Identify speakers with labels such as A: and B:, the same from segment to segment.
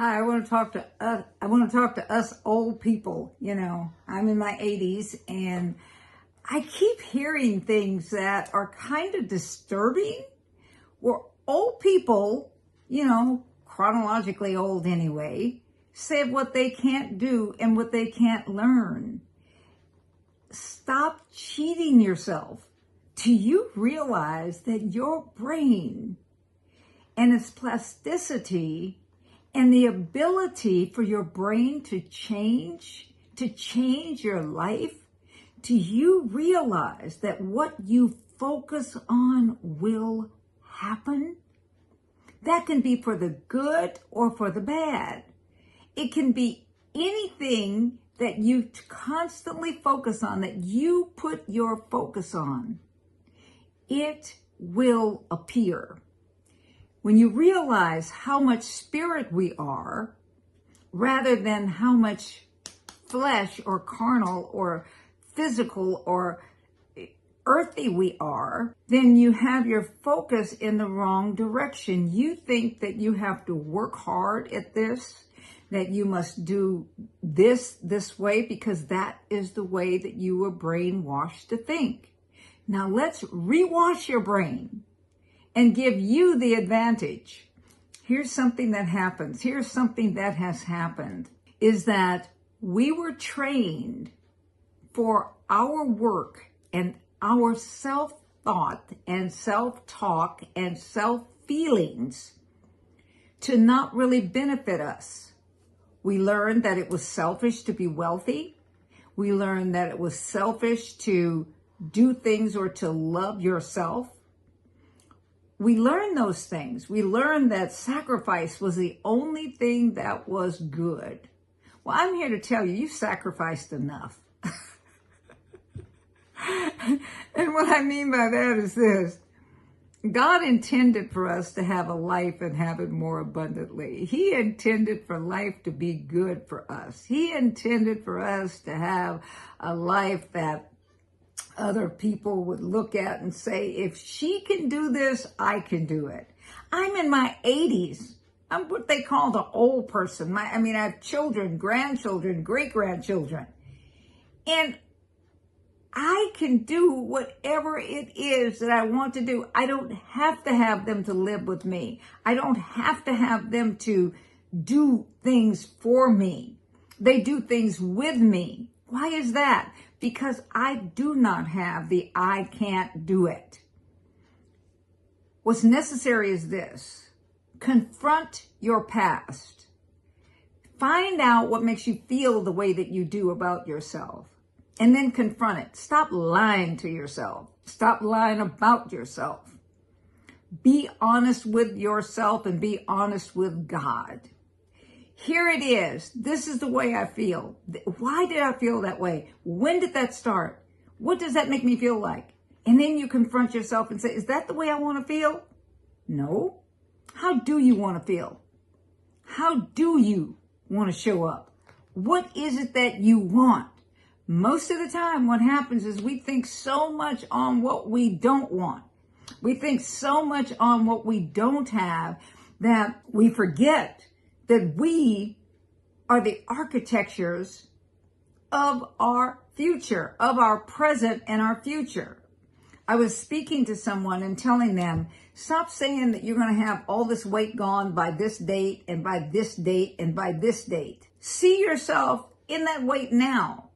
A: Hi, I want to talk to us old people. I'm in my 80s and I keep hearing things that are kind of disturbing. Where old people, chronologically old anyway, say what they can't do and what they can't learn. Stop cheating yourself. Do you realize that your brain and its plasticity and the ability for your brain to change your life, do you realize that what you focus on will happen? That can be for the good or for the bad. It can be anything that you constantly focus on, that you put your focus on. It will appear. When you realize how much spirit we are, rather than how much flesh or carnal or physical or earthy we are, then you have your focus in the wrong direction. You think that you have to work hard at this, that you must do this way, because that is the way that you were brainwashed to think. Now let's rewash your brain and give you the advantage. Here's something that happens. Here's something that has happened, is that we were trained for our work and our self-thought and self-talk and self-feelings to not really benefit us. We learned that it was selfish to be wealthy. We learned that it was selfish to do things or to love yourself. We learned those things. We learned that sacrifice was the only thing that was good. Well, I'm here to tell you, you sacrificed enough. And what I mean by that is this. God intended for us to have a life and have it more abundantly. He intended for life to be good for us. He intended for us to have a life that other people would look at and say, if she can do this, I can do it. I'm in my 80s. I'm what they call the old person. I have children, grandchildren, great-grandchildren. And I can do whatever it is that I want to do. I don't have to have them to live with me. I don't have to have them to do things for me. They do things with me. Why is that? Because I do not have the I can't do it. What's necessary is this. Confront your past. Find out what makes you feel the way that you do about yourself. And then confront it. Stop lying to yourself. Stop lying about yourself. Be honest with yourself and be honest with God. Here it is. This is the way I feel. Why did I feel that way? When did that start? What does that make me feel like? And then you confront yourself and say, is that the way I want to feel? No. How do you want to feel? How do you want to show up? What is it that you want? Most of the time, what happens is we think so much on what we don't want. We think so much on what we don't have that we forget that we are the architectures of our future, of our present and our future. I was speaking to someone and telling them, stop saying that you're going to have all this weight gone by this date and by this date and by this date. See yourself in that weight now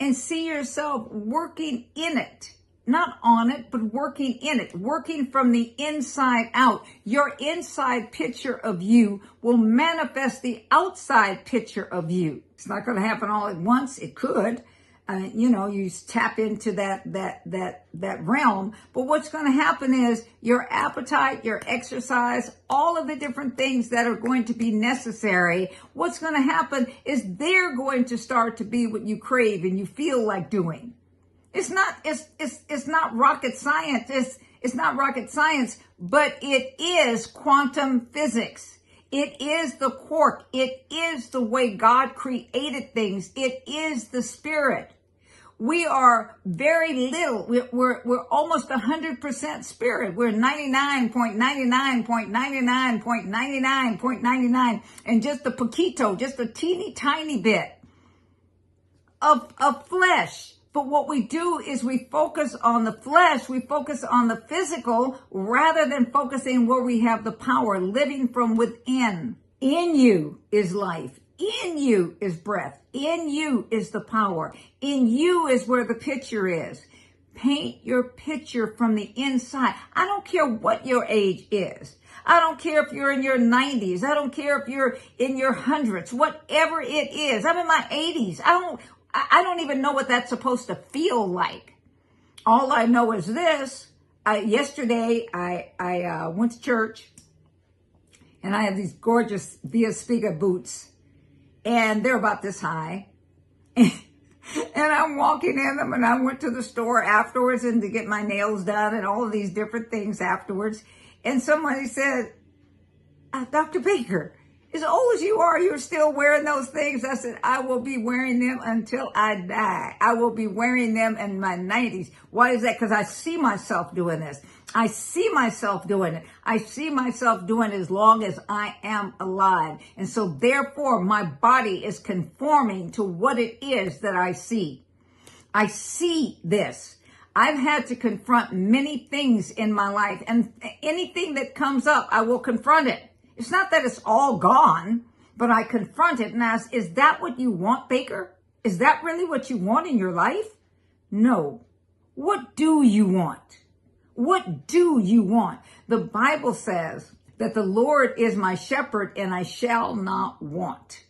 A: and see yourself working in it. Not on it, but working in it, working from the inside out. Your inside picture of you will manifest the outside picture of you. It's not going to happen all at once. It could. You tap into that realm. But what's going to happen is your appetite, your exercise, all of the different things that are going to be necessary. What's going to happen is they're going to start to be what you crave and you feel like doing. It's not rocket science. It's not rocket science, but it is quantum physics. It is the quark. It is the way God created things. It is the spirit. We are very little. We're almost 100% spirit. We're 99.99.99.99.99, and just a poquito, just a teeny tiny bit of flesh. But what we do is we focus on the flesh, we focus on the physical, rather than focusing where we have the power, living from within. In you is life. In you is breath. In you is the power. In you is where the picture is. Paint your picture from the inside. I don't care what your age is. I don't care if you're in your 90s. I don't care if you're in your hundreds. Whatever it is. I'm in my 80s. I don't even know what that's supposed to feel like. All I know is this. Yesterday, I went to church, and I have these gorgeous Via Spiga boots, and they're about this high. And I'm walking in them, and I went to the store afterwards and to get my nails done and all of these different things afterwards. And somebody said, Dr. Baker, as old as you are, you're still wearing those things. I said, I will be wearing them until I die. I will be wearing them in my 90s. Why is that? Because I see myself doing this. I see myself doing it. I see myself doing it as long as I am alive. And so therefore, my body is conforming to what it is that I see. I see this. I've had to confront many things in my life, and anything that comes up, I will confront it. It's not that it's all gone, but I confront it and ask, is that what you want, Baker? Is that really what you want in your life? No. What do you want? What do you want? The Bible says that the Lord is my shepherd and I shall not want.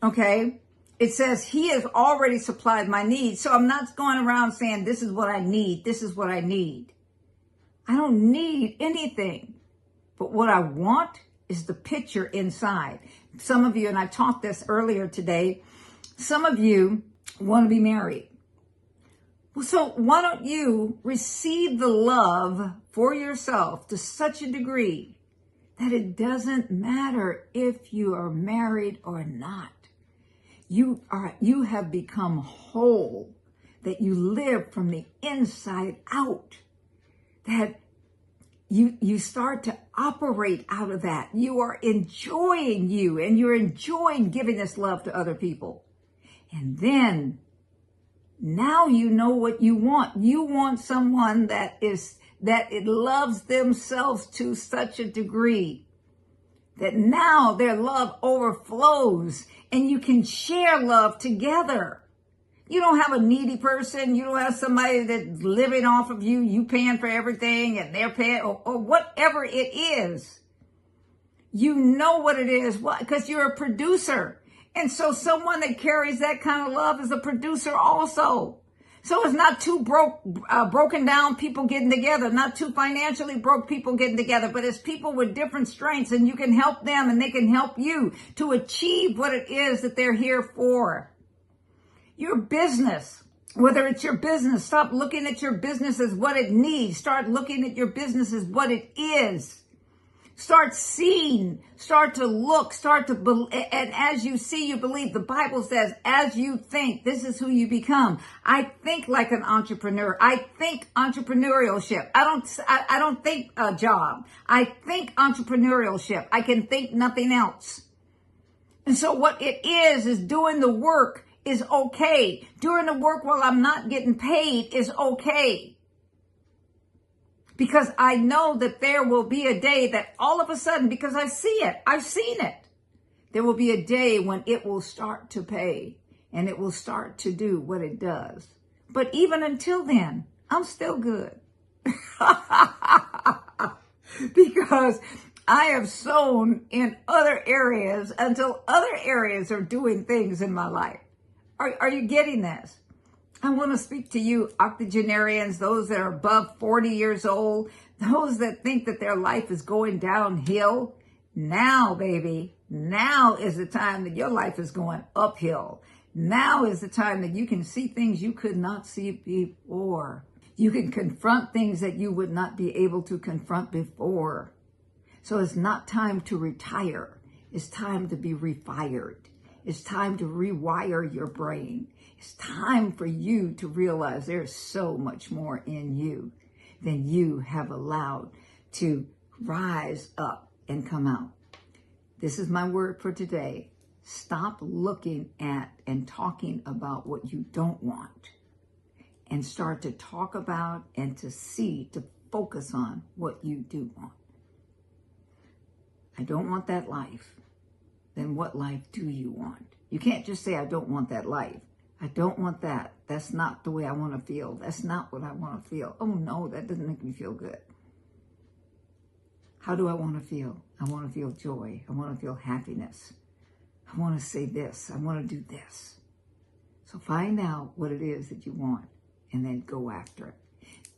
A: Okay? It says he has already supplied my needs. So I'm not going around saying, this is what I need. This is what I need. I don't need anything. But what I want is the picture inside. Some of you, and I taught this earlier today, some of you want to be married. Well, so why don't you receive the love for yourself to such a degree that it doesn't matter if you are married or not. You have become whole, that you live from the inside out, that you start to operate out of that. You are enjoying you, and you're enjoying giving this love to other people. And then now you know what you want. You want someone that it loves themselves to such a degree that now their love overflows and you can share love together. You don't have a needy person. You don't have somebody that's living off of you. You paying for everything and they're paying, or whatever it is. You know what it is. Why? Because you're a producer. And so someone that carries that kind of love is a producer also. So it's not two broken down people getting together, not two financially broke people getting together, but it's people with different strengths, and you can help them and they can help you to achieve what it is that they're here for. Your business, whether it's your business, stop looking at your business as what it needs. Start looking at your business as what it is. Start seeing, start to look, start to believe, and as you see, you believe. The Bible says, as you think, this is who you become. I think like an entrepreneur. I think entrepreneurship. I don't think a job. I think entrepreneurship. I can think nothing else. And so what it is doing the work is okay. Doing the work while I'm not getting paid is okay. Because I know that there will be a day that all of a sudden, because I see it, I've seen it, there will be a day when it will start to pay and it will start to do what it does. But even until then, I'm still good. Because I have sown in other areas until other areas are doing things in my life. Are you getting this? I want to speak to you, octogenarians, those that are above 40 years old, those that think that their life is going downhill. Now, baby, now is the time that your life is going uphill. Now is the time that you can see things you could not see before. You can confront things that you would not be able to confront before. So it's not time to retire. It's time to be refired. It's time to rewire your brain. It's time for you to realize there's so much more in you than you have allowed to rise up and come out. This is my word for today. Stop looking at and talking about what you don't want and start to talk about and to see, to focus on what you do want. I don't want that life. Then what life do you want? You can't just say, I don't want that life. I don't want that. That's not the way I want to feel. That's not what I want to feel. Oh no, that doesn't make me feel good. How do I want to feel? I want to feel joy. I want to feel happiness. I want to say this. I want to do this. So find out what it is that you want and then go after it.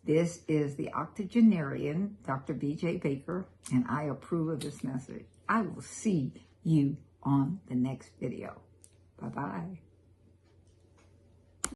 A: This is the Octogenarian, Dr. B.J. Baker, and I approve of this message. I will see you on the next video. Bye-bye.